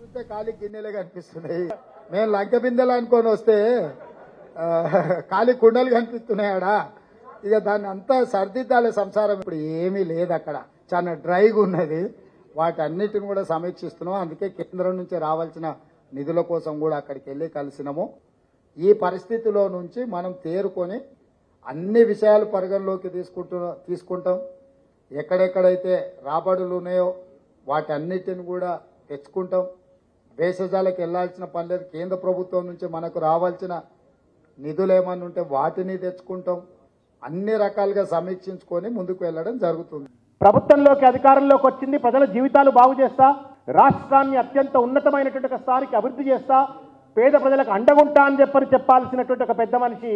చూస్తే ఖాళీ గిన్నెలే కనిపిస్తున్నాయి. మేము లంక బిందెలు అనుకొని వస్తే ఖాళీ కుండలు కనిపిస్తున్నాయాడా. ఇక దాన్ని అంతా సర్దిద్దాలే సంసారం. ఇప్పుడు ఏమీ లేదు, అక్కడ చాలా డ్రైగా ఉన్నది. వాటన్నిటిని కూడా సమీక్షిస్తున్నాం. అందుకే కేంద్రం నుంచి రావాల్సిన నిధుల కోసం కూడా అక్కడికి వెళ్ళి కలిసినాము. ఈ పరిస్థితిలో నుంచి మనం తేరుకొని అన్ని విషయాలు పరిగణలోకి తీసుకుంటాం. ఎక్కడెక్కడైతే రాబడులు ఉన్నాయో వాటన్నిటిని కూడా తెచ్చుకుంటాం. భేషజాలకు వెళ్లాల్సిన పని లేదు. కేంద్ర ప్రభుత్వం నుంచి మనకు రావాల్సిన నిధులు ఏమన్నా ఉంటే వాటిని తెచ్చుకుంటాం. అన్ని రకాలుగా సమీక్షించుకొని ముందుకు వెళ్ళడం జరుగుతుంది. ప్రభుత్వంలోకి అధికారంలోకి వచ్చింది, ప్రజల జీవితాలు బాగు చేస్తా, రాష్ట్రాన్ని అత్యంత ఉన్నతమైనటువంటి ఒక స్థాయికి అభివృద్ధి చేస్తా, పేద ప్రజలకు అండగుంటా అని చెప్పాల్సినటువంటి ఒక పెద్ద మనిషి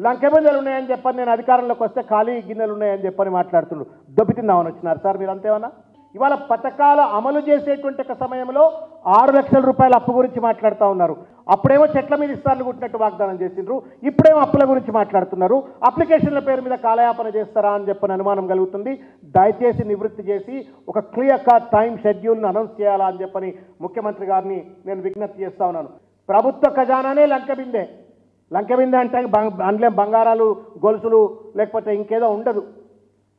లంక బిందెలు ఉన్నాయని చెప్పని నేను అధికారంలోకి వస్తే ఖాళీ గిన్నెలు ఉన్నాయని చెప్పని మాట్లాడుతుండ్రు. దొబ్బితిందామని వచ్చినారు సార్ మీరు, అంతేమన్నా? ఇవాళ పథకాల అమలు చేసేటువంటి ఒక సమయంలో 6 లక్షల రూపాయల అప్పు గురించి మాట్లాడుతూ ఉన్నారు. అప్పుడేమో చెట్ల మీద ఇస్తారని కుట్టినట్టు వాగ్దానం చేసిండ్రు, ఇప్పుడేమో అప్పుల గురించి మాట్లాడుతున్నారు. అప్లికేషన్ల పేరు మీద కాలయాపన చేస్తారా అని చెప్పని అనుమానం కలుగుతుంది. దయచేసి నివృత్తి చేసి ఒక క్లియర్ కట్ టైం షెడ్యూల్ను అనౌన్స్ చేయాలా అని చెప్పని ముఖ్యమంత్రి గారిని నేను విజ్ఞప్తి చేస్తా ఉన్నాను. ప్రభుత్వ ఖజానానే లంక బిందె అంటే అందులో బంగారాలు, గొలుసులు లేకపోతే ఇంకేదో ఉండదు.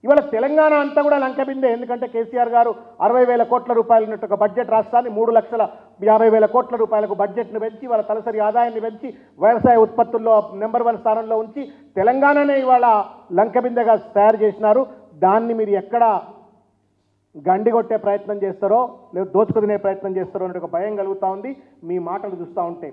ఇవాళ తెలంగాణ అంతా కూడా లంక బిందే. ఎందుకంటే కేసీఆర్ గారు 60,000 కోట్ల రూపాయలు ఉన్నట్టు ఒక బడ్జెట్ రాష్ట్రాన్ని 3,50,000 కోట్ల రూపాయలకు బడ్జెట్ను పెంచి వాళ్ళ తలసరి ఆదాయాన్ని పెంచి వ్యవసాయ ఉత్పత్తుల్లో నెంబర్ 1 స్థానంలో ఉంచి తెలంగాణనే ఇవాళ లంక బిందెగా తయారు చేసినారు. దాన్ని మీరు ఎక్కడ గండి కొట్టే ప్రయత్నం చేస్తారో లేదా దోచుకు తినే ప్రయత్నం చేస్తారో అనే ఒక భయం కలుగుతూ ఉంది మీ మాటలు చూస్తూ ఉంటే.